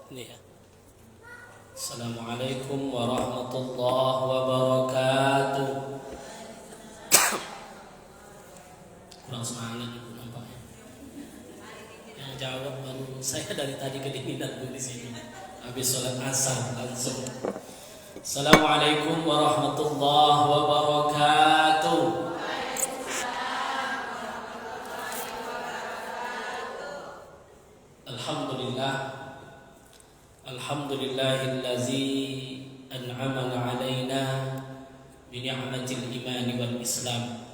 Ini ya. Assalamualaikum warahmatullahi wabarakatuh. Kurang semangat ibu nampaknya. Yang jawab baru saya dari tadi kedinginan bu di sini. Habis sholat asar langsung. Assalamualaikum warahmatullahi wabarakatuh. Alhamdulillahillazi an'amana alaina bi ni'matil iman wal islam.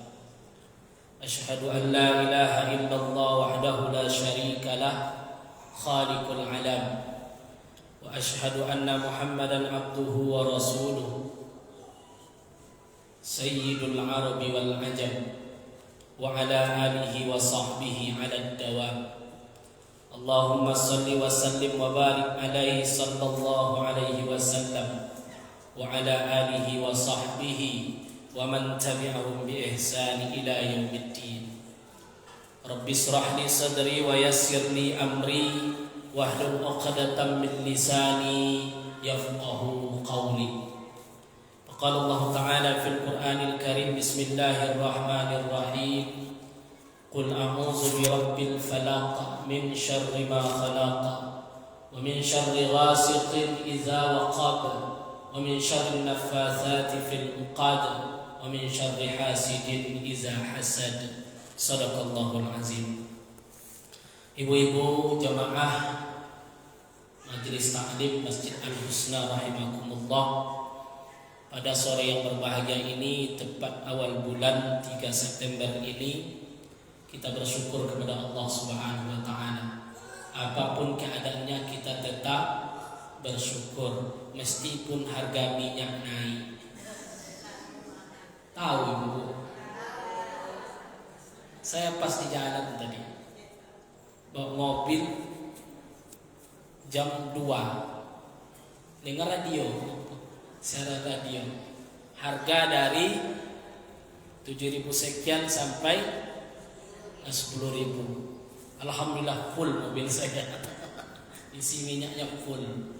Asyhadu an la ilaha illallah wahdahu la syarika lah khaliqul alam. Wa asyhadu anna Muhammadan abduhu wa rasuluhu sayyidul arabi wal ajam wa ala alihi wa sahbihi ala dawam. Allahumma salli wa sallim wa barik alaihi sallallahu alaihi wasallam wa ala alihi wa sahbihi wa man tabi'ahum bi ihsani ila yaumiddin. Rabbi israh li sadri wa yassir li amri wahlul 'uqdatam min lisani yafqahu qawli. Qala Allah Ta'ala fil Qur'anil Karim, bismillahirrahmanirrahim. Qul a'udzu birabbil falaq min syarri ma khalaq wa min syarri ghasiqin idza waqab wa min syarri naffatsati fil 'uqad wa min syarri hasidin idza hasad. Shadaqallahul azim. Ibu-ibu jamaah Majelis Ta'lim Masjid Al-Husna rahimakumullah, pada sore yang berbahagia ini, tepat awal bulan 3 September ini, kita bersyukur kepada Allah Subhanahu wa taala. Apapun keadaannya kita tetap bersyukur meskipun harga minyak naik. Tahu Ibu? Saya pas di jalan tadi, bawa mobil jam 2, dengar radio, siaran radio, harga dari 7.000 sekian sampai 10.000. Alhamdulillah full mobil saya, isi minyaknya full.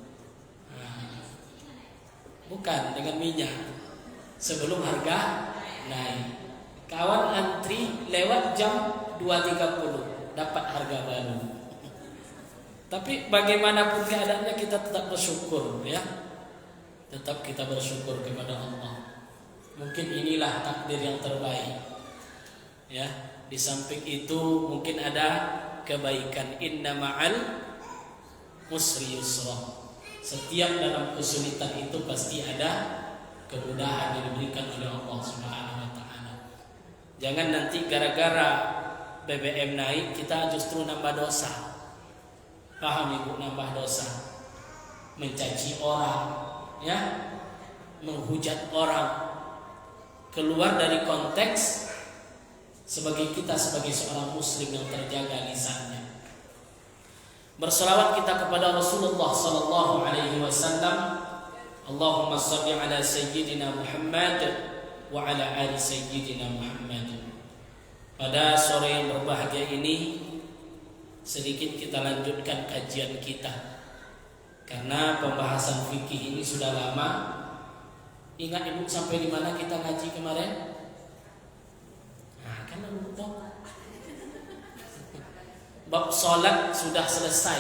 Bukan dengan minyak, sebelum harga naik. Kawan antri lewat jam 2.30 dapat harga baru. Tapi bagaimanapun keadaannya kita tetap bersyukur ya. Tetap kita bersyukur kepada Allah. Mungkin inilah takdir yang terbaik. Ya, di samping itu mungkin ada kebaikan. Inna ma'al usri yusra. Setiap dalam kesulitan itu pasti ada kemudahan yang diberikan oleh Allah Subhanahu wa taala. Jangan nanti gara-gara BBM naik kita justru nambah dosa. Paham Ibu? Nambah dosa. Mencaci orang, ya, menghujat orang, keluar dari konteks sebagai seorang muslim yang terjaga lisannya. Berselawat kita kepada Rasulullah sallallahu alaihi wasallam. Allahumma shalli ala sayyidina Muhammad wa ala ali sayyidina Muhammad. Pada sore yang berbahagia ini, sedikit kita lanjutkan kajian kita. Karena pembahasan fikih ini sudah lama. Ingat Ibu sampai di mana kita ngaji kemarin? Nah, kan lupa. Bab salat sudah selesai.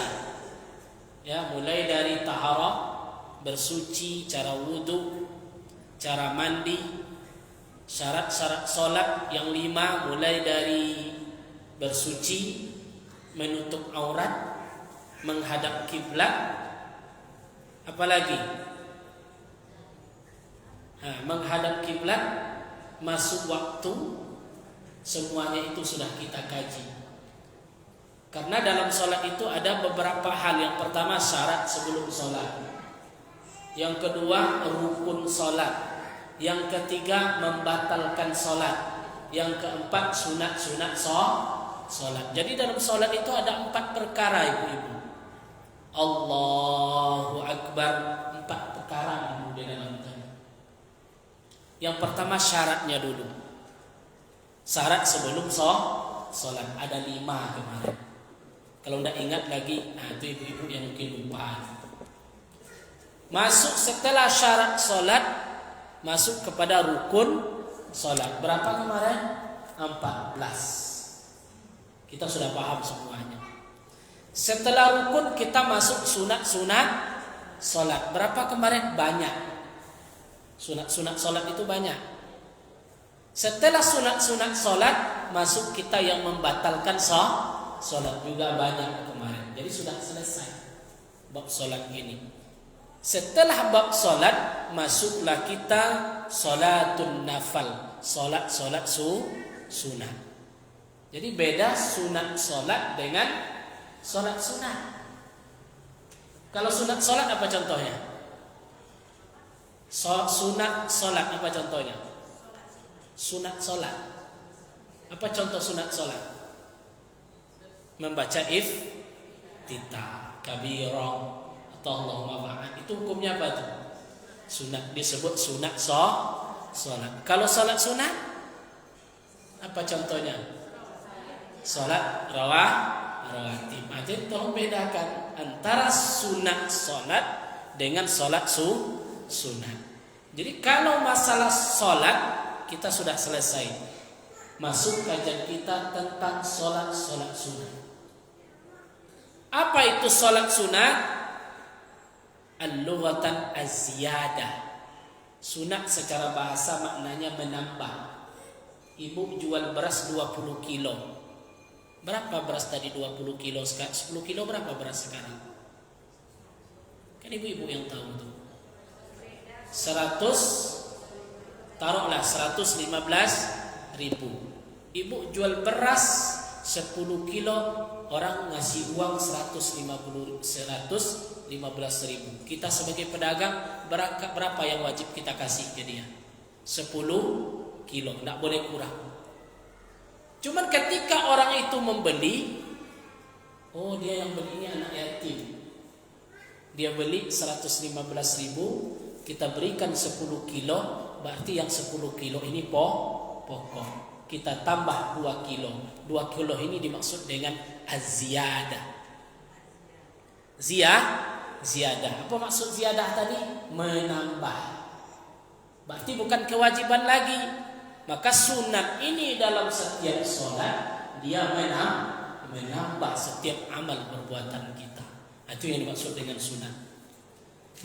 Ya, mulai dari taharah, bersuci, cara wudu, cara mandi, syarat-syarat salat yang 5, mulai dari bersuci, menutup aurat, menghadap kiblat, apalagi menghadap kiblat, masuk waktu, semuanya itu sudah kita kaji. Karena dalam sholat itu ada beberapa hal. Yang pertama syarat sebelum sholat, yang kedua rukun sholat, yang ketiga membatalkan sholat, yang keempat sunat-sunat sholat. Jadi dalam sholat itu ada 4 perkara ibu-ibu. Allahu Akbar, 4 perkara ibu di dalam tadi. Yang pertama syaratnya dulu. Syarat sebelum sholat ada 5 kemarin. Kalau tidak ingat lagi, nah itu ibu-ibu yang mungkin lupa. Masuk setelah syarat solat, masuk kepada rukun solat. Berapa kemarin? 14. Kita sudah paham semuanya. Setelah rukun kita masuk sunat-sunat solat. Berapa kemarin? Banyak. Sunat-sunat solat itu banyak. Setelah sunat-sunat solat, masuk kita yang membatalkan solat juga banyak kemarin. Jadi sudah selesai bab solat ini. Setelah bab solat, masuklah kita solatun nafal, solat sunat. Jadi beda sunat solat dengan solat sunat. Kalau sunat solat apa contohnya? Sunat solat apa contohnya? Sunat solat. Apa contoh sunat solat? Membaca iftitah, kabirah, atau Allahumma ba'ad. Itu hukumnya apa itu? Sunat, disebut sunat solat. Kalau solat sunat, apa contohnya? Solat rawatib. Jadi tolong bedakan antara sunat solat dengan solat sunat. Jadi kalau masalah solat kita sudah selesai. Masuk kajian kita tentang solat sunat. Apa itu solat sunat? Al-lughatan az-ziyadah. Sunat secara bahasa maknanya menambah. Ibu jual beras 20 kilo. Berapa beras tadi 20 kilo? 10 kilo berapa beras sekarang? Kan ibu-ibu yang tahu tuh. 100, taruhlah 115 ribu. Ibu jual beras 10 kilo, orang ngasih uang 115 ribu. Kita sebagai pedagang berapa yang wajib kita kasih ke dia? 10 kilo, tidak boleh kurang. Cuman ketika orang itu membeli, oh dia yang beli ini anak yatim, dia beli 115 ribu, kita berikan 10 kilo, berarti yang 10 kilo ini pokok. Kita tambah 2 kilo. 2 kilo ini dimaksud dengan az-ziyadah. Ziyadah. Apa maksud ziyadah tadi? Menambah. Berarti bukan kewajiban lagi. Maka sunat ini dalam setiap sholat, dia menambah setiap amal perbuatan kita. Itu yang dimaksud dengan sunat.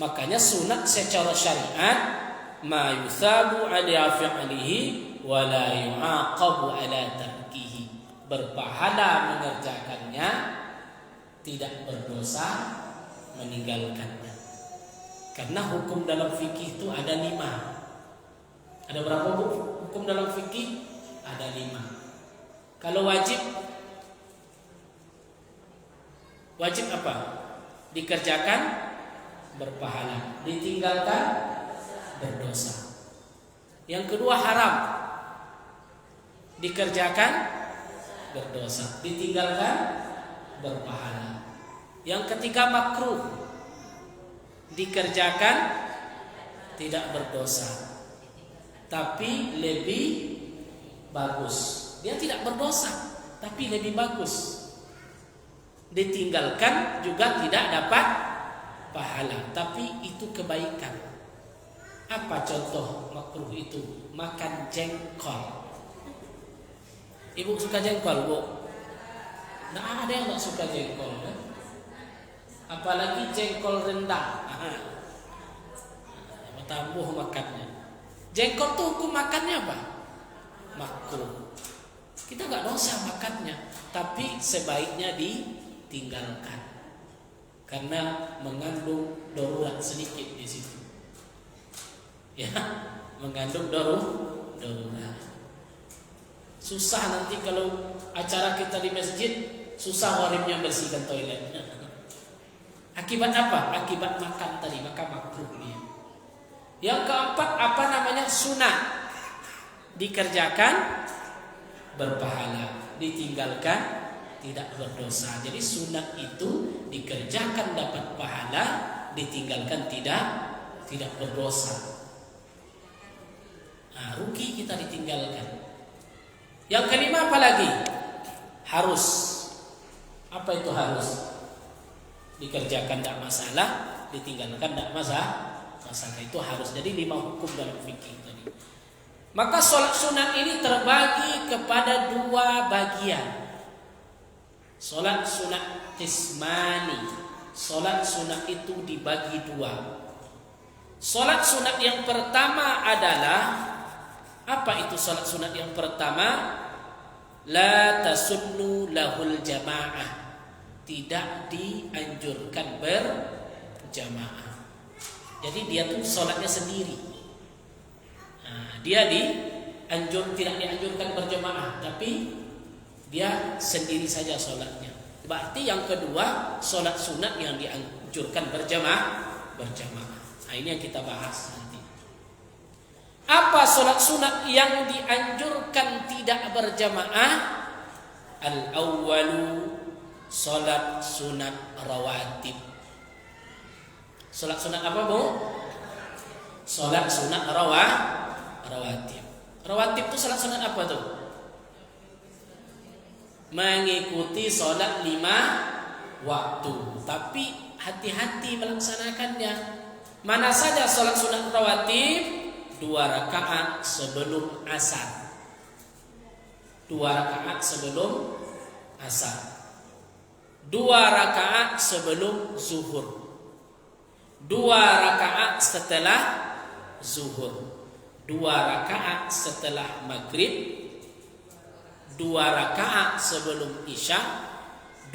Makanya sunat secara syariat, ma yuthabu ala fi'lihi wa la yu'aqabu ala tarkihi. Berpahala mengerjakannya, tidak berdosa meninggalkannya. Karena hukum dalam fikih itu ada 5. Ada berapa hukum dalam fikih? Ada 5. Kalau wajib apa? Dikerjakan berpahala, ditinggalkan berdosa. Yang kedua haram, dikerjakan berdosa, ditinggalkan berpahala. Yang ketiga makruh, dikerjakan tidak berdosa, tapi lebih bagus. Dia tidak berdosa, tapi lebih bagus. Ditinggalkan juga tidak dapat pahala, tapi itu kebaikan. Apa contoh makruh itu? Makan jengkol. Ibu suka jengkol, Bu? Nah, ada yang tak suka jengkol, kan? Apalagi jengkol rendang. Tambah makannya. Jengkol tuh hukum makannya apa? Makruh. Kita nggak dosa makannya, tapi sebaiknya ditinggalkan karena mengandung darurat sedikit di situ. Ya, mengandung darurat. Susah nanti kalau acara kita di masjid, susah warimnya bersihkan toiletnya. Akibat apa? Akibat makan tadi, maka makruh dia. Yang keempat, apa namanya? Sunat. Dikerjakan berpahala, ditinggalkan tidak berdosa. Jadi sunat itu dikerjakan dapat pahala, ditinggalkan tidak berdosa. Nah, rugi kita ditinggalkan. Yang kelima apa lagi? Harus. Apa Apa itu harus? Dikerjakan tidak masalah, ditinggalkan tidak masalah. Itu harus. Jadi 5 hukum dalam fikih tadi. Maka sholat sunat ini terbagi kepada 2 bagian. Sholat sunat qismani. Sholat sunat itu dibagi 2. Sholat sunat yang pertama adalah, apa itu sholat sunat yang pertama? La tasunnu lahul jamaah. Tidak dianjurkan berjamaah. Jadi dia tuh sholatnya sendiri. Dia tidak dianjurkan berjamaah, tapi dia sendiri saja sholatnya. Berarti yang kedua, sholat sunat yang dianjurkan berjamaah. Nah, ini yang kita bahas nanti. Apa sholat sunat yang dianjurkan tidak berjamaah? Al-awwalu sholat sunat rawatib. Sholat sunat apa, Bu? Sholat sunat rawatib. Rawatib itu sholat sunat apa tuh? Mengikuti sholat 5 waktu. Tapi hati-hati melaksanakannya. Mana saja sholat sunat rawatib? 2 rakaat sebelum asar. 2 rakaat sebelum asar. 2 rakaat sebelum zuhur. 2 rakaat setelah zuhur. 2 rakaat setelah maghrib. 2 rakaat sebelum isya.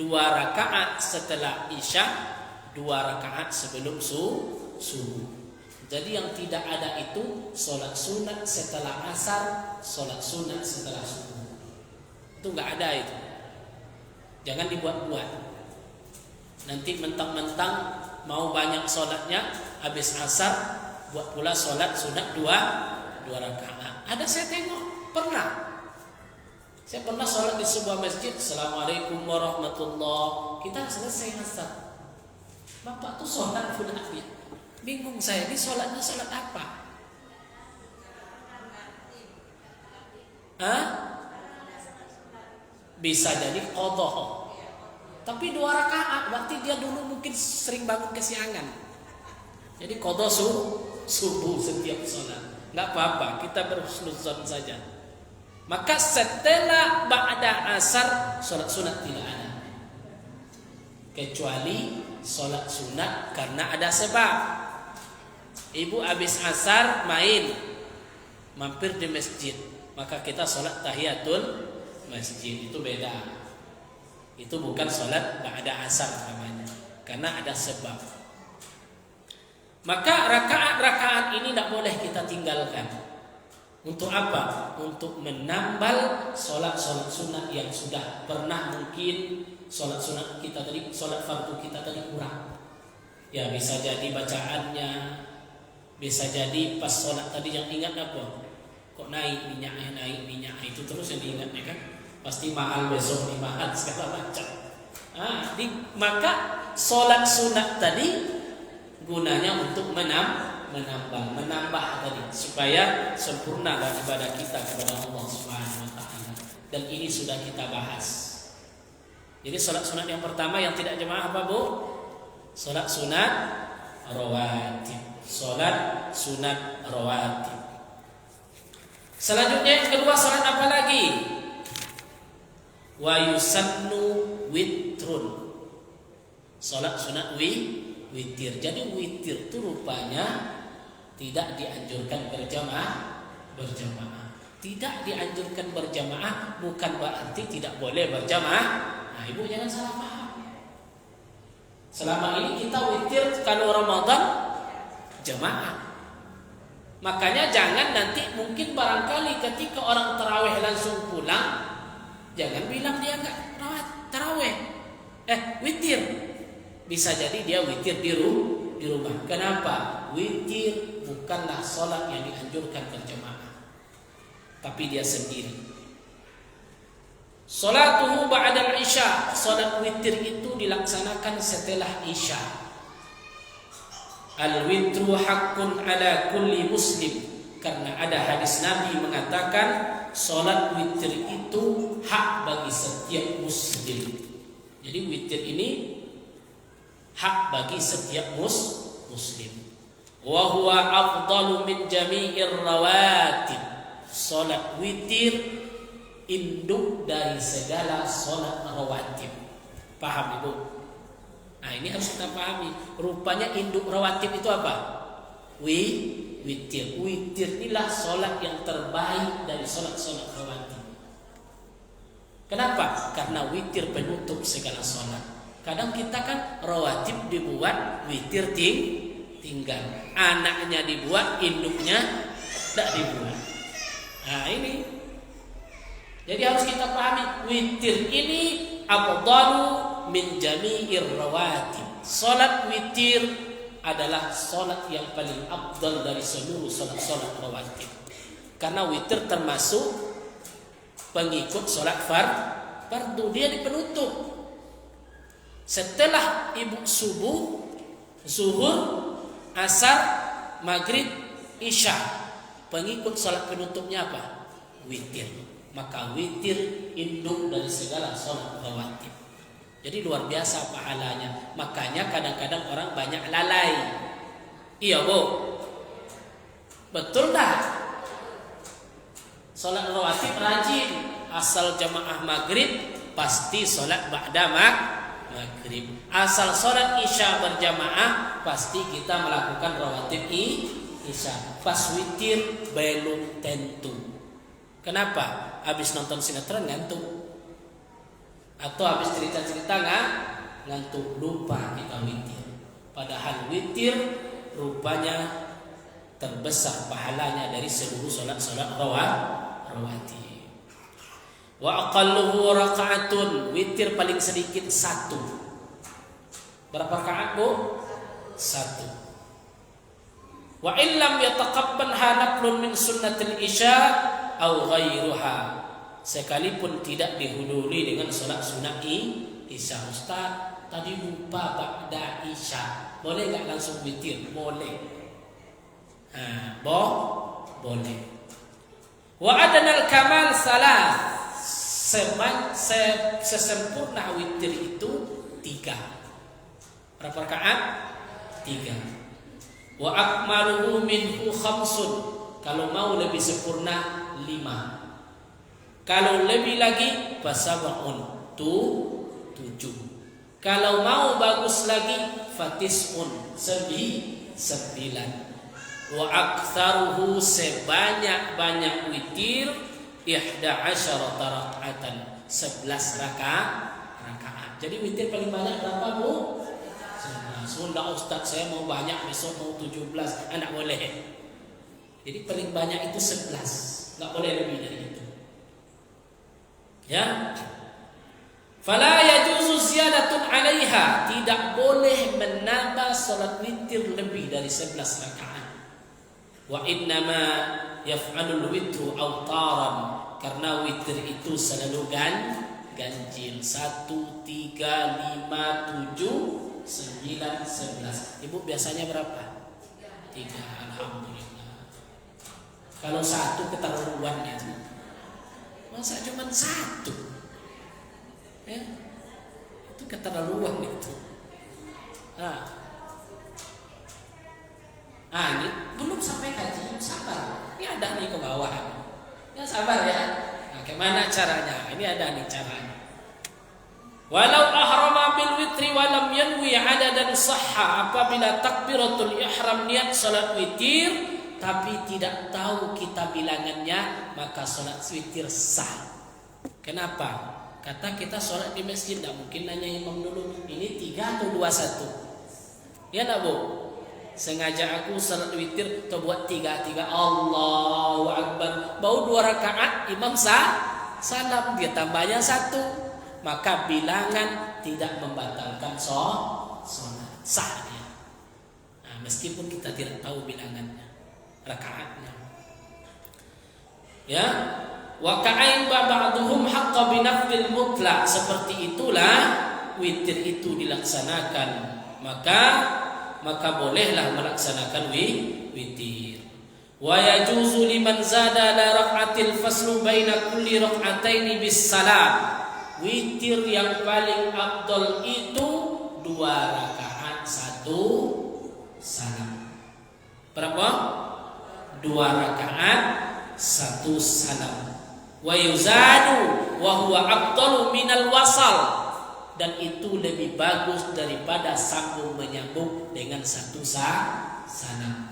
2 rakaat setelah isya. 2 rakaat sebelum subuh. Jadi yang tidak ada itu sholat sunat setelah asar, sholat sunat setelah subuh. Itu nggak ada itu. Jangan dibuat-buat. Nanti mentang-mentang mau banyak sholatnya, habis asar buat pula sholat sunat 2 rakaat. Ada saya tengok, pernah. Saya pernah sholat di sebuah masjid. Assalamualaikum warahmatullahi. Kita selesai asar. Bapak tuh sholat sunat. Bingung saya, ini sholatnya sholat apa? Bisa jadi qadha. Tapi 2 rakaat, berarti dia dulu mungkin sering bangun kesiangan. Jadi qadha subuh setiap sholat. Enggak apa-apa, kita berhusnuzon saja. Maka setelah ba'da asar sholat sunat tidak ada. Kecuali sholat sunat karena ada sebab. Ibu habis asar mampir di masjid, maka kita sholat tahiyatul masjid. Itu beda. Itu bukan sholat ba'da asar namanya, karena ada sebab. Maka rakaat-rakaat ini tidak boleh kita tinggalkan. Untuk apa? Untuk menambal sholat-sholat sunat yang sudah pernah mungkin sholat sunat kita tadi, sholat fardu kita tadi kurang. Ya bisa jadi bacaannya, bisa jadi pas sholat tadi yang ingat apa? Kok naik minyak itu terus yang diingatnya kan? Pasti mahal besok, mahal segala macam. Maka sholat sunat tadi gunanya untuk menambah tadi supaya sempurna ibadah kita kepada Allah Subhanahu wa taala. Dan ini sudah kita bahas. Jadi sholat sunat yang pertama yang tidak jemaah apa, Bu? Sholat sunat rawatib. Sholat sunat rawatib. Selanjutnya yang kedua, sholat apa lagi? Wa yusannu witrun. Sholat sunat witir. Jadi witir itu rupanya tidak dianjurkan berjamaah. Tidak dianjurkan berjamaah bukan berarti tidak boleh berjamaah. Nah, Ibu jangan salah paham. Selama ini kita witir kalau Ramadan jamaah. Makanya jangan nanti mungkin barangkali ketika orang tarawih langsung pulang, jangan bilang dia enggak tarawih. Witir. Bisa jadi dia witir di rumah. Kenapa? Witir bukanlah sholat yang dianjurkan berjamaah, tapi dia sendiri. Sholatuhu ba'dal isya. Sholat witir itu dilaksanakan setelah isya. Al-witru haqqun ala kulli muslim. Karena ada hadis Nabi mengatakan sholat witir itu hak bagi setiap muslim. Jadi witir ini hak bagi setiap muslim. Wa huwa afdalu min jami'ir rawatib. Salat witir induk dari segala salat rawatib. Paham Ibu? Nah, ini harus kita pahami. Rupanya induk rawatib itu apa? Witir. Witir inilah salat yang terbaik dari salat-salat rawatib. Kenapa? Karena witir penutup segala salat. Kadang kita kan rawatib dibuat, witir tinggal. Anaknya dibuat, induknya tidak dibuat. Nah ini. Jadi harus kita pahami, witir ini afdalu min jami'ir rawatib. Salat witir adalah salat yang paling afdal dari seluruh salat-salat rawatib. Karena witir termasuk pengikut salat fardu, dia di penutup. Setelah ibu subuh, zuhur, asar, maghrib, isya, pengikut salat penutupnya apa? Witir. Maka witir induk dari segala salat rawatib. Jadi luar biasa pahalanya. Makanya kadang-kadang orang banyak lalai. Iya Bu, betul dah. Salat rawatib rajin. Asal jamaah maghrib pasti salat ba'da maghrib. Asal salat isya berjamaah pasti kita melakukan rawatib isya. Pas witir belum tentu. Kenapa? Habis nonton sinetron ngantuk, atau habis cerita-cerita ngantuk, lupa kita witir. Padahal witir rupanya terbesar pahalanya dari seluruh salat-salat rawatib. Wa aqalluhu raka'atun, witir paling sedikit 1. Berapa rakaat Bu? 1. Wa illam yataqabbalha naflun min sunnatil isya au ghairuha, sekalipun tidak dihuduri dengan salat sunat isya. Ustaz, tadi lupa ba'da isya, boleh enggak langsung witir? Boleh. Boleh. Wa adanal kamal salah, sesempurna witir itu 3. Berapa rakaat? 3. Wa akmaluhu minhu 5. Kalau mau lebih sempurna 5. Kalau lebih lagi fasab'un 7. Kalau mau bagus lagi fatis'un 9. Wa aktsaruhu, sebanyak-banyak witir 11 raka'atan, 11 rakaat. Jadi witir paling banyak berapa Bu? 11. Sudah Ustaz, saya mau banyak, besok mau 17. Enggak boleh. Jadi paling banyak itu 11, enggak boleh lebih dari itu. Ya. Fala yajuzu ziyadatun 'alaiha, tidak boleh menambah salat witir lebih dari 11 rakaat. Wa innama yaf'alul witru awtaran, karena witir itu selalu ganjil. 1, 3, 5, 7, 9, 11. Ibu biasanya berapa? 3. Alhamdulillah. Kalau 1 keterlaluan itu. Masa cuma 1? Ya, itu keterlaluan itu. Ini belum sampai kaji, sabar. Ini ada nih ke bawah. Ya sabar ya. Nah, gimana caranya? Ini ada nih caranya. Walau ahrama bil witri walam yanwi adadan sahha, apabila takbiratul ihram niat salat witir tapi tidak tahu kita bilangannya, maka salat witir sah. Kenapa? Kata kita sholat di masjid, tidak mungkin nanya imam dulu, ini 3 atau 21? Ya nak Bu? Sengaja aku sholat witir, atau buat 3, Allahu Akbar, baru 2 rakaat, imam salam, dia tambahnya 1, maka bilangan tidak membatalkan sholat, sah dia. Nah, meskipun kita tidak tahu bilangannya, rakaatnya. Ya. Wa ka'ain ba'duhum haqqa binafdil mutlaq, seperti itulah witir itu dilaksanakan, maka bolehlah melaksanakan witir. Wa yajuzu liman zada la raq'atil faslu baina kulli raq'ataini bis salam, witir yang paling afdal itu 2 rakaat 1 salam. Berapa? 2 rakaat 1 salam. Wa yuzadu wa huwa afdalu minal wasal, dan itu lebih bagus daripada sambung menyambung dengan 1 salam.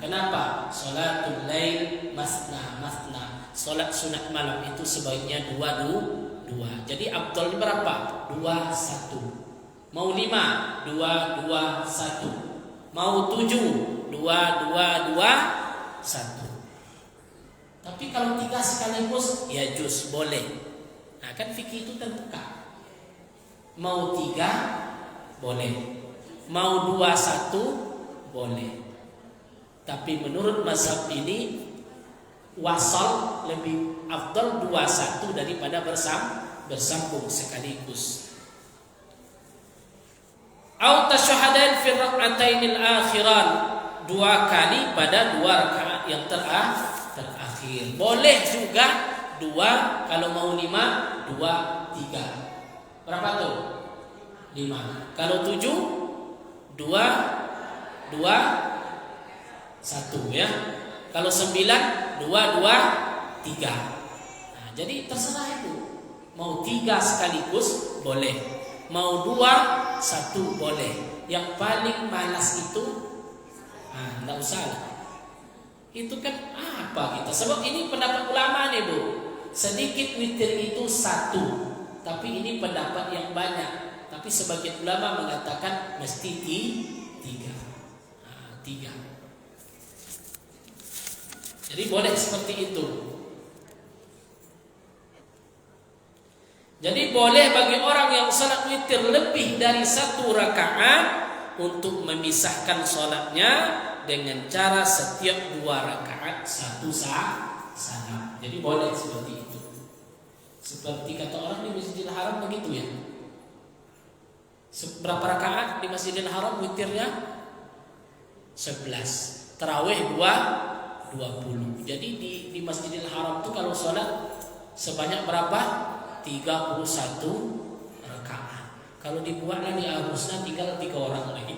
Kenapa? Salatul lail masna masna. Salat sunat malam itu sebaiknya 2. Jadi afdal berapa? 2 1. Mau 5 2 2 1. Mau 7 2 2 2 1. Tapi kalau 3 sekaligus ya juz boleh. Nah, kan fikih itu terbuka. Mau 3 boleh, mau 2 1 boleh. Tapi menurut mazhab ini wasal lebih afdal 2 1 daripada bersambung sekaligus. Au tasyahadain fi rak'atainil akhiran, 2 kali pada 2 rakaat yang terakhir. Boleh juga 2, kalau mau 5 2 3. Berapa tuh? 5. Kalau 7 2 2 1 ya. Kalau 9 2 2 3. Nah, jadi terserah itu. Mau 3 sekaligus boleh. Mau 2 1 boleh. Yang paling malas itu enggak usah lah. Itu kan apa kita? Sebab ini pendapat ulama nih, Bu. Sedikit witir itu 1, tapi ini pendapat yang banyak. Tapi sebagian ulama mengatakan mesti 3. 3. Jadi boleh seperti itu. Jadi boleh bagi orang yang salat witir lebih dari 1 rakaat untuk memisahkan salatnya dengan cara setiap 2 rakaat 1 salam. Jadi boleh seperti itu. Seperti kata orang di Masjidil Haram begitu ya. Berapa rakaat di Masjidil Haram witirnya? 11. Tarawih 20. Jadi di Masjidil Haram itu kalau sholat sebanyak berapa? 31 rakaat. Kalau dibuatlah di Arusna tinggal 3 orang lagi.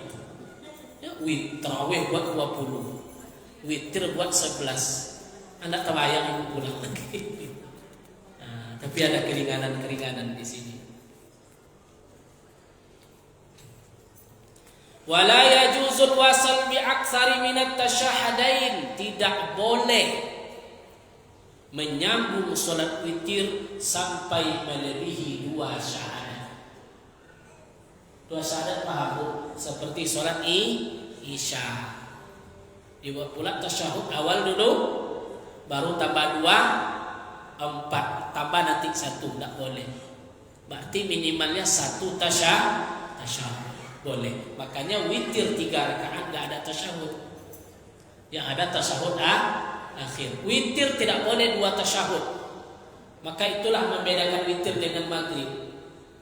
Ya, tarawih buat 20, witir buat 11. Anda terbayang ibu pulang lagi. Nah, tapi ada keringanan di sini. Wala yajuzul wasal bi aktsari minat tasyahadain, tidak boleh menyambung salat witir sampai melebihi 2 syahadat. 2 syahadat paham Bu? Seperti salat Isya. Dibuat pula tasyahud awal dulu, baru tambah 2 4, tambah nanti 1, tidak boleh. Berarti minimalnya 1 tasyahud. Boleh. Makanya witir 3 rakaat enggak ada tasyahud. Yang ada tasyahud akhir. Witir tidak boleh 2 tasyahud. Maka itulah membedakan witir dengan maghrib.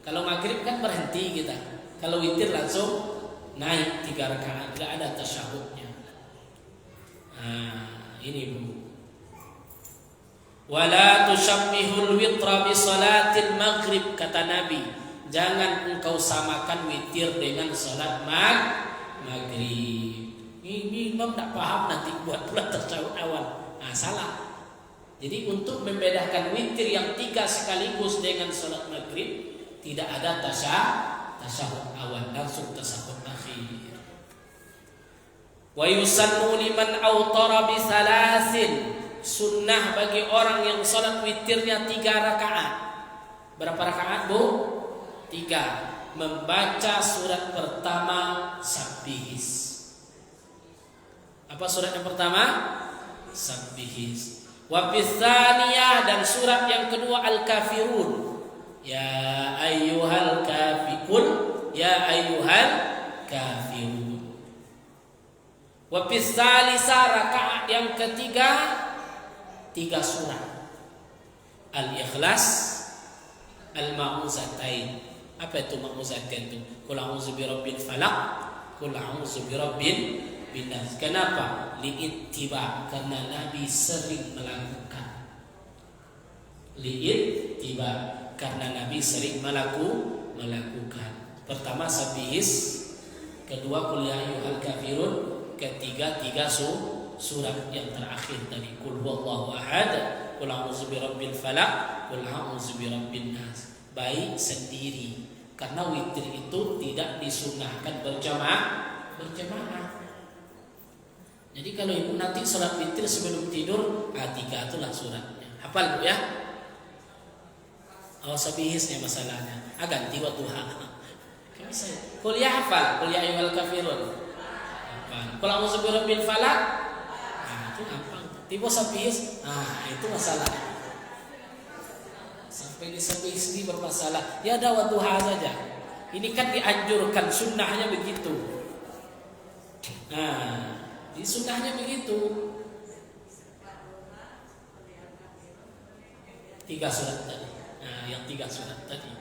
Kalau maghrib kan berhenti kita. Kalau witir langsung naik 3 rakaat, enggak ada tasyahudnya. Ini Bu. Wala tushabbihul witra bi salatil maghrib, kata Nabi. Jangan engkau samakan witir dengan salat maghrib. Ini imam tak paham nanti buat pula tasyahud awal. Salah. Jadi untuk membedakan witir yang 3 sekaligus dengan salat maghrib, tidak ada tasyahud awal, langsung tasyahud akhir. Wa yusannu liman awtara bi salasin, sunnah bagi orang yang salat witirnya 3 rakaat. Berapa rakaat Bu? 3. Membaca surat pertama Sabbihis. Apa surat yang pertama? Sabbihis. Wa bitsaniyah, dan surat yang kedua Al-Kafirun. Ya ayyuhal kafirun, ya ayyuhal kafirun. Wa bitsalisa, rakaat yang ketiga 3 surat. Al-Ikhlas, Al-Ma'uzatain. Apa itu ma'uzatain itu? Qul a'udzu birabbil falaq, qul a'udzu birabbil nas. Kenapa? Li'ittiba, karena Nabi sering melakukan. Li'ittiba, karena Nabi sering melakukan. Pertama sabihis, kedua qul ya ayyuhal kafirun, ketiga surat yang terakhir tadi qul huwallahu ahad, qul a'udzu birabbil falaq, qul a'udzu birabbin nas. Baik sendiri karena witir itu tidak disunahkan berjamaah. Jadi kalau ibu nanti sholat witir sebelum tidur, 3 itulah suratnya. Hafal bu ya? Sabihisnya masalahnya. Ganti wa duha. Kuliah hafal, kuliah ayyuhal kafirun. Hafal. Qul a'udzu birabbil falaq. Itu gampang. Tiba sabihis, itu masalah. Sampai di sabihis ini bermasalah. Ya ada wa duha saja. Ini kan dianjurkan, sunnahnya begitu. Di sunnahnya begitu. 3 surat tadi. Yang 3 surat tadi.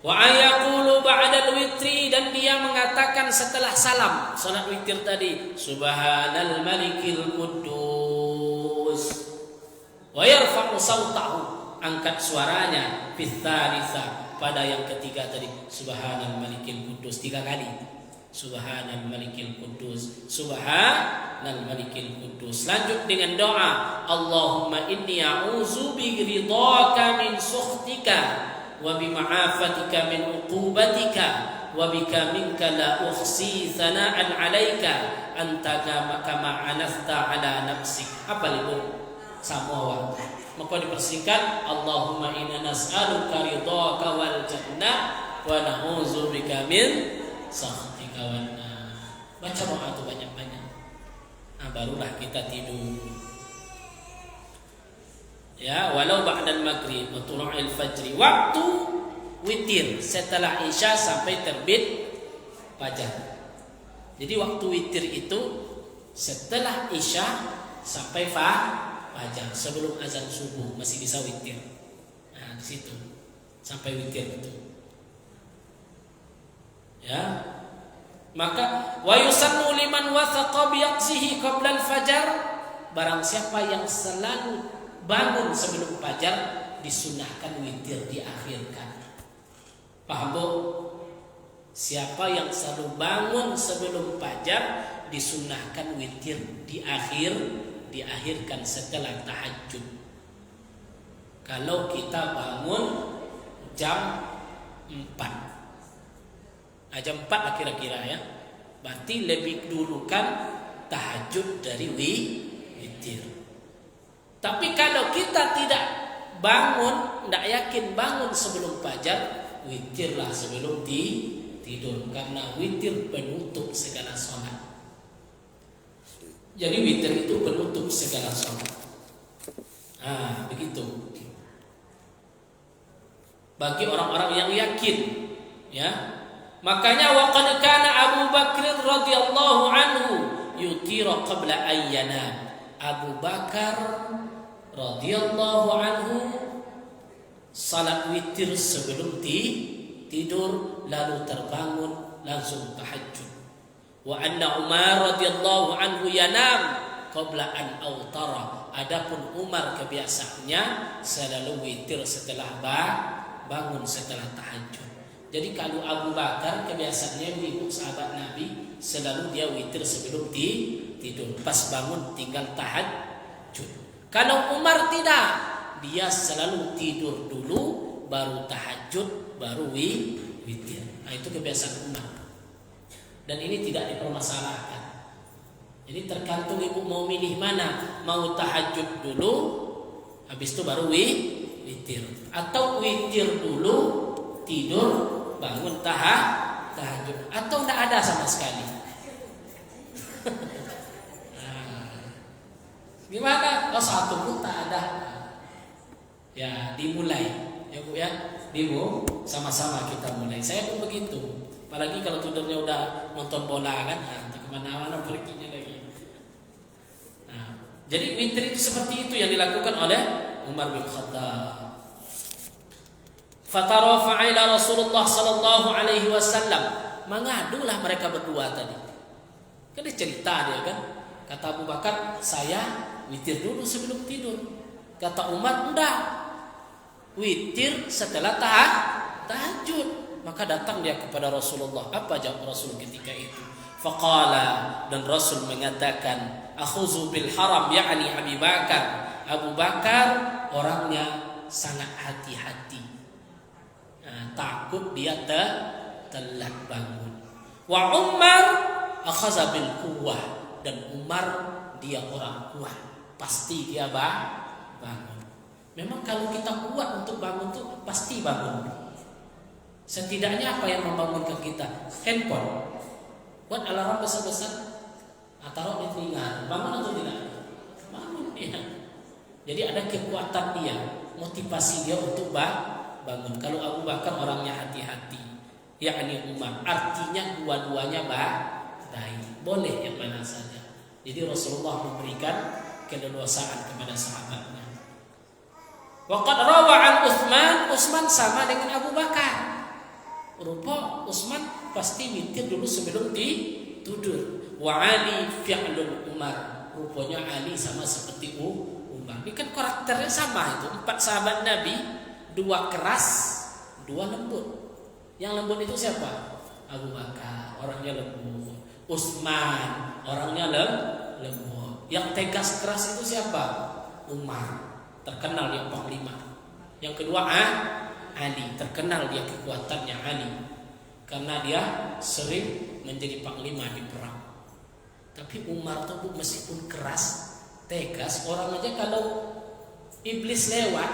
Wa ayaqulu ba'dal witri, dan dia mengatakan setelah salam salat witir tadi, subhanal malikil quddus. Wa yarfa'u sautahu, angkat suaranya fit tsalitsah, pada yang ketiga tadi, subhanal malikil quddus 3 kali. Subhanal malikil quddus, subhanal malikil quddus. Lanjut dengan doa, Allahumma inni a'udzu biridhaka min sukhtika wa bima'afatika min uqubatika wa bika minka la uhsi thana'an 'alaika anta kama anafta 'ala nafsik. Apa itu? Semua. Maka dipersingkat, Allahumma inna nas'aluka ridhaka wal jannah wa na'udzu bika min sakhatika wan nar. Baca doa itu banyak-banyak. Barulah kita tidur. Ya, walau ba'dal maghrib wa tulu'il fajri, waktu witir setelah isya sampai terbit fajar. Jadi waktu witir itu setelah isya sampai fajar, sebelum azan subuh masih bisa witir. Di situ sampai witir itu. Ya. Maka wa yusannu liman wathaqa bi yaqzihi qabla al-fajar, barang siapa yang selalu bangun sebelum fajar disunahkan witir diakhirkan. Paham bu? Siapa yang selalu bangun sebelum fajar disunahkan witir diakhirkan setelah tahajud. Kalau kita bangun jam 4, jam 4 lah kira-kira ya, berarti lebih dulu kan tahajud dari witir. Tapi kalau kita tidak bangun, tidak yakin bangun sebelum fajar, witirlah sebelum tidur, karena witir penutup segala sholat. Jadi witir itu penutup segala sholat. Begitu. Bagi orang-orang yang yakin, ya. Makanya waqad kana Abu Bakr radhiyallahu anhu yutira qabla ayyana. Abu Bakar radhiyallahu anhu salat witir sebelum tidur, lalu terbangun langsung tahajud. Wa anna Umar radhiyallahu anhu yanam qabla an autara. Adapun Umar kebiasaannya selalu witir setelah bangun setelah tahajud. Jadi kalau Abu Bakar kebiasaannya ibu sahabat Nabi selalu dia witir sebelum tidur, pas bangun tinggal tahajud. Kalau Umar tidak, dia selalu tidur dulu baru tahajud baru witir. Itu kebiasaan Umar. Dan ini tidak dipermasalahkan. Jadi tergantung ibu mau milih mana, mau tahajud dulu habis itu baru witir, atau witir dulu tidur bangun tahajud, atau tidak ada sama sekali. Gimana? Satu pun tak ada. Ya dimulai, ya bu ya, sama-sama kita mulai. Saya pun begitu. Apalagi kalau tidurnya udah nonton bola kan, kemana-mana perginya lagi. Jadi witir itu seperti itu yang dilakukan oleh Umar bin Khattab. Fatarafa'a ila Rasulullah sallallahu alaihi wasallam. Mengadulah mereka berdua tadi. Kan dia cerita dia kan. Kata Abu Bakar, saya witir dulu sebelum tidur. Kata Umar, enggak. witir setelah tahajud. Maka datang dia kepada Rasulullah. Apa jawab Rasul ketika itu? Faqala, dan Rasul mengatakan, akhuzu bil haram, yakni Abu Bakar. Abu Bakar orangnya sangat hati-hati. Takut dia telat bangun. Wa Umar akhaza bil quwwah, dan Umar dia orang kuat, pasti dia bangun. Memang kalau kita kuat untuk bangun tuh pasti bangun. Setidaknya apa yang membangunkan kita? Handphone. Buat alarm besar-besar, taruh di telinga, bangun atau tidak? Bangun dia. Jadi ada kekuatan dia, motivasi dia untuk bangun. Kalau Abu Bakar orangnya hati-hati, yakni Umar, artinya dua-duanya baik, boleh yang mana saja. Jadi Rasulullah memberikan keleluasaan kepada sahabatnya. Waqad rawa an Utsman sama dengan Abu Bakar. Rupa Utsman pasti witir dulu sebelum tidur. Wa Ali fi'lul Umar. Rupanya Ali sama seperti Umar. Ini kan karakternya sama itu. 4 sahabat Nabi, 2 keras, 2 lembut. Yang lembut itu siapa? Abu Bakar, orangnya lembut. Utsman, orangnya lembut. Yang tegas keras itu siapa? Umar. Terkenal dia panglima. Yang kedua Ali, terkenal dia kekuatannya Ali, karena dia sering menjadi panglima di perang. Tapi Umar tuh meskipun keras, tegas, orang aja kalau iblis lewat,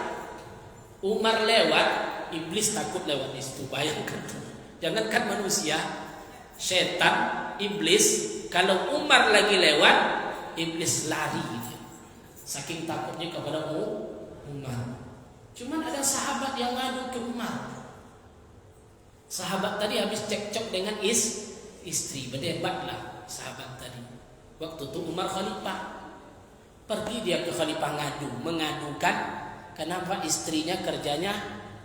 Umar lewat, iblis takut lewat di situ. Bayangkan tuh. Jangankan manusia, setan, iblis, kalau Umar lagi lewat, iblis lari gitu. Saking takutnya kepada Umar. Cuman ada sahabat yang ngadu ke Umar. Sahabat tadi habis cekcok dengan istri, berdebatlah sahabat tadi. Waktu itu Umar khalifah. Pergi dia ke khalifah mengadukan kenapa istrinya kerjanya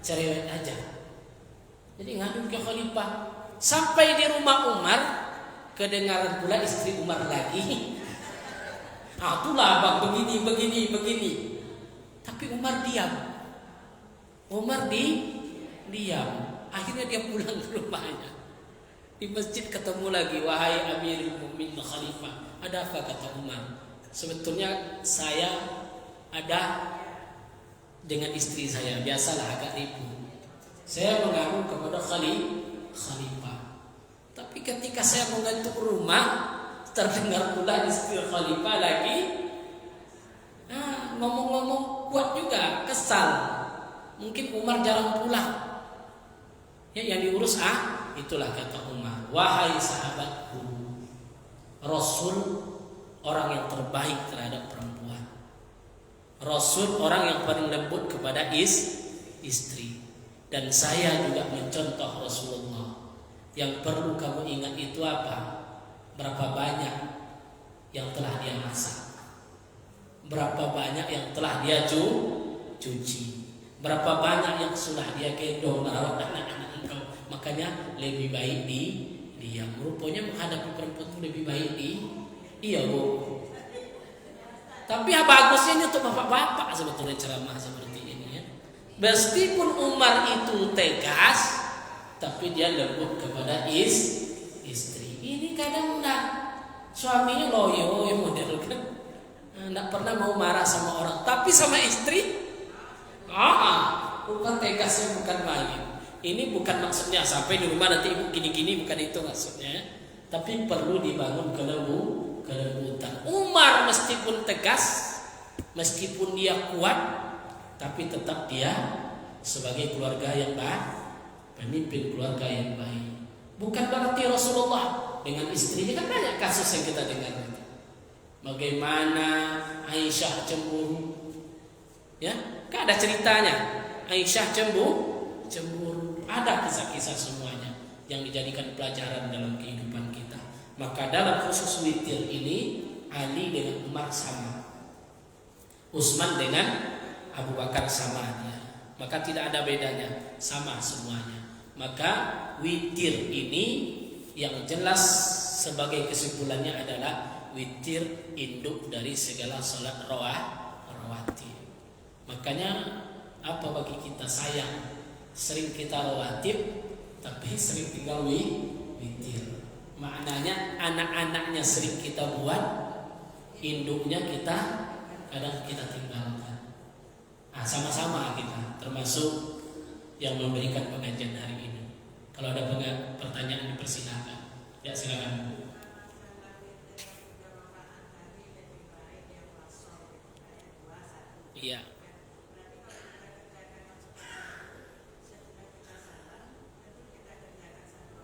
cerewet aja. Jadi ngadu ke khalifah. Sampai di rumah Umar, kedengaran pula istri Umar lagi. Itulah bang, begini. Tapi Umar diam. Diam. Akhirnya dia pulang ke rumahnya. Di masjid ketemu lagi, wahai Amirul Mukminin Khalifah, ada apa? Kata Umar. Sebetulnya saya ada dengan istri saya, biasalah agak ribut. Saya mengadu kepada Khalifah. Tapi ketika saya mengantuk rumah, terdengar pula istri Khalifah lagi ngomong-ngomong kuat juga, kesal. Mungkin Umar jarang pulang. Ya, yang diurus itulah kata Umar. Wahai sahabatku, Rasul orang yang terbaik terhadap perempuan. Rasul orang yang paling lembut kepada istri. Dan saya juga mencontoh Rasulullah. Yang perlu kamu ingat itu apa? Berapa banyak yang telah dia masak, berapa banyak yang telah dia cuci, berapa banyak yang sudah dia gendong merawat anak-anak engkau. Makanya lebih baik diam. Rupanya menghadapi perempuan itu lebih baik iya bu. Tapi bagusnya ini untuk bapak-bapak sebetulnya ceramah seperti ini ya. Meskipun Umar itu tegas, tapi dia lembut kepada istri. Ini kadang suaminya loyo yang model kan, nggak pernah mau marah sama orang, tapi sama istri bukan tegasnya, bukan main. Ini bukan maksudnya sampai di rumah nanti ibu gini-gini, bukan itu maksudnya. Tapi perlu dibangun kelembutan. Umar meskipun tegas, meskipun dia kuat, tapi tetap dia sebagai keluarga yang baik, pemimpin keluarga yang baik. Bukan berarti Rasulullah dengan istrinya, kan banyak kasus yang kita dengar. Bagaimana Aisyah cemburu, ya, kan ada ceritanya. Aisyah cemburu, ada kisah-kisah semuanya yang dijadikan pelajaran dalam kehidupan kita. Maka dalam khusus witir ini, Ali dengan Umar sama, Utsman dengan Abu Bakar sama dia. Maka tidak ada bedanya, sama semuanya. Maka witir ini yang jelas sebagai kesimpulannya adalah witir induk dari segala salat rawatib. Makanya Apa bagi kita sayang, sering kita rawatib tapi sering tinggal witir. Maknanya anak-anaknya sering kita buat, induknya kita kadang kita tinggalkan. Sama-sama kita termasuk yang memberikan pengajian hari ini. Kalau ada pertanyaan dipersilakan. Ya, silakan. Iya.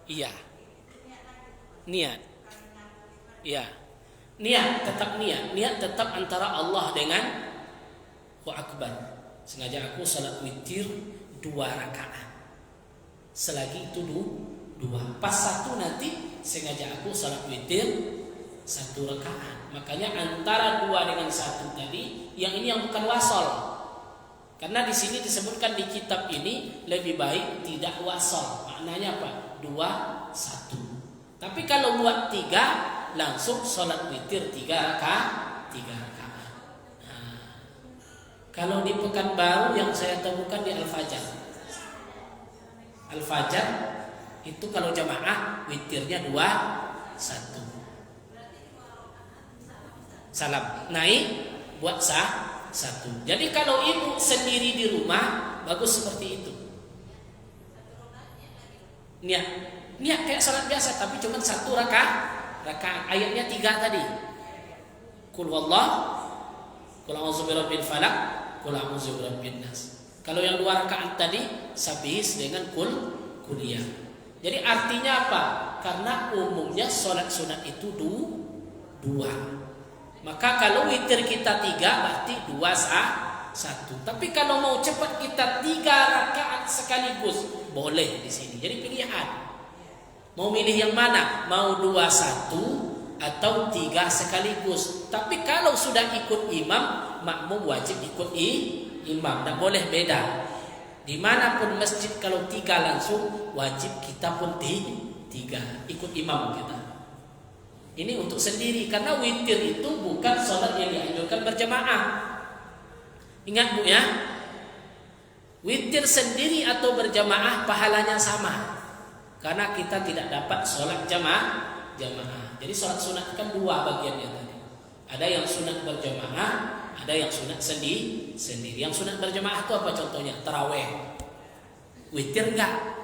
Iya. Niat. Iya. Niat tetap niat. Niat tetap antara Allah dengan Allahu Akbar. Sengaja aku salat witir 2 rakaat. Selagi itu 2. Pas 1 nanti sengaja aku salat witir 1 rakaat. Makanya antara 2 dengan 1 tadi, yang ini yang bukan wasol. Karena di sini disebutkan di kitab ini lebih baik tidak wasol. Maknanya apa? 2, 1. Tapi kalau buat 3, langsung sholat witir 3 rakaat. Nah, kalau di Pekanbaru yang saya temukan di Al-Fajar. Al-Fajar itu kalau jamaah witirnya 2, 1. Salam naik buat 1. Jadi kalau ibu sendiri di rumah bagus seperti itu. Niat kayak salat biasa tapi cuma 1 rakaat. Ayatnya 3 tadi. Qul wallah, qul a'udzu birabbil falaq, qul a'udzu birabbin nas. Kalau yang 2 rakaat tadi sabihis dengan kuliah. Jadi artinya apa? Karena umumnya salat sunat itu 2. Maka kalau witir kita 3 berarti 2 1. Tapi kalau mau cepat kita 3 rakaat sekaligus boleh di sini. Jadi pilihan. Mau milih yang mana? Mau 2 1 atau 3 sekaligus. Tapi kalau sudah ikut imam, makmum wajib ikut imam. Tak boleh beda. Dimanapun masjid kalau 3 langsung wajib kita pun 3 ikut imam kita. Ini untuk sendiri karena witir itu bukan sholat yang dianjurkan berjamaah. Ingat Bu ya, witir sendiri atau berjamaah pahalanya sama. Karena kita tidak dapat sholat jamaah. Jadi sholat sunat kan 2 bagiannya tadi. Ada yang sunat berjamaah, ada yang sunat sendiri. Yang sunat berjamaah itu apa contohnya? Taraweh. Witir enggak?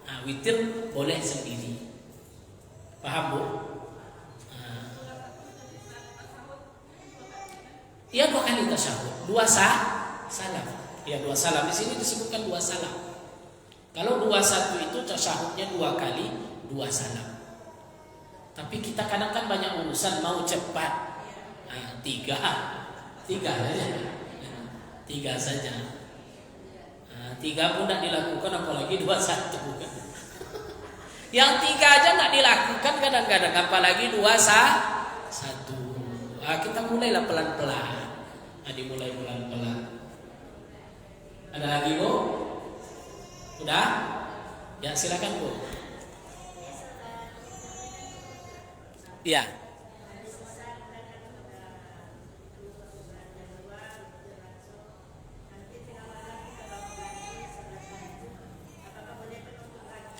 Nah, witir boleh sendiri. Paham Bu? Ya 2 kali tasyahud, 2 salam. Ya 2 salam. Di sini disebutkan 2 salam. Kalau 21 itu tasyahudnya 2 kali, 2 salam. Tapi kita kadang kan banyak urusan mau cepat. Nah, 3 saja. 3 saja. Nah, 3 pun tidak dilakukan apalagi 21. Yang 3 aja tidak dilakukan kadang-kadang apalagi 1. Kita mulailah pelan-pelan. Dimulai pelan-pelan. Ada lagi Bu? Udah? Ya silakan Bu. Iya.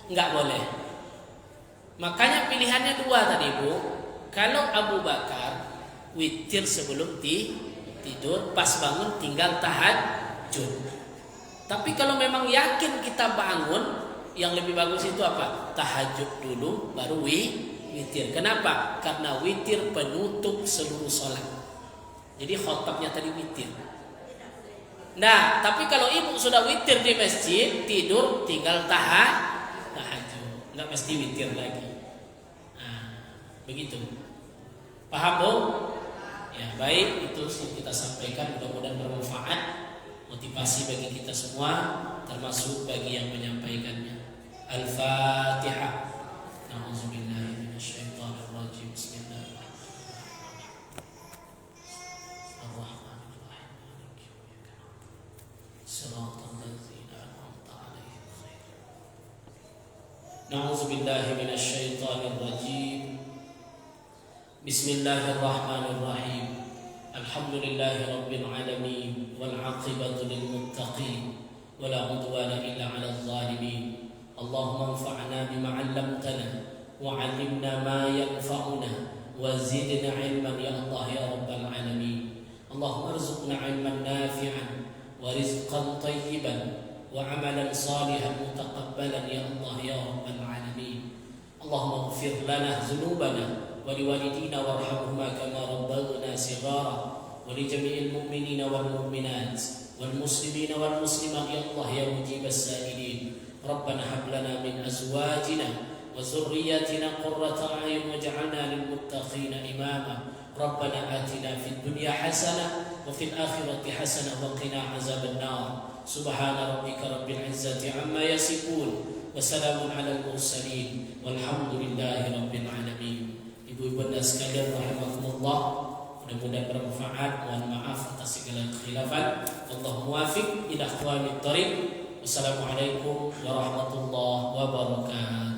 Enggak boleh. Makanya pilihannya 2 tadi Bu. Kalau Abu Bakar witir sebelum tidur, pas bangun tinggal tahajud. Tapi kalau memang yakin kita bangun, yang lebih bagus itu apa? Tahajud dulu baru witir. Kenapa? Karena witir penutup seluruh sholat. Jadi khotbahnya tadi witir. Nah, tapi kalau ibu sudah witir di masjid, tidur tinggal tahajud. Enggak mesti witir lagi. Nah, begitu. Paham Bu? Ya, baik, itu yang kita sampaikan, mudah-mudahan bermanfaat, motivasi bagi kita semua, termasuk bagi yang menyampaikannya. Al-Fatihah. A'udzubillahi minasyaitonir rajim. Bismillahirrahmanirrahim. Shiratal ladzina an'amta 'alaihim ghairil maghdubi 'alaihim. A'udzubillahi minasyaitonir rajim. Bismillahirrahmanirrahim. Alhamdulillahi rabbil alamin wal 'aqibatu lil muttaqin. ولا عدوان إلا على الظالمين. اللهم انفعنا بما علمتنا وعلمنا ما ينفعنا وزدنا علما يا الله يا رب العالمين. اللهم ارزقنا علما نافعا ورزقا طيبا وعملا صالحا متقبلا يا الله يا رب العالمين. اللهم اغفر لنا ذنوبنا ولوالدينا وارحمهما كما ربونا صغارا ولجميع المؤمنين والمؤمنات والمسلمين والمسلمات يا الله يا مجيب السائلين. ربنا هب لنا من أزواجنا وذرياتنا قرة أعين واجعلنا للمتقين إماما. ربنا آتنا في الدنيا حسنة وفي الآخرة حسنة وقنا عذاب النار. سبحان ربك رب العزة عما يصفون وسلام على المرسلين والحمد لله رب العالمين. Ibu-ibu dan sekalian rahimakumullah, mudah-mudahan bermanfaat. Mohon maaf atas segala kekhilafan. Wallahu muwaffiq ila aqwamit thoriq. Wassalamualaikum warahmatullahi wabarakatuh.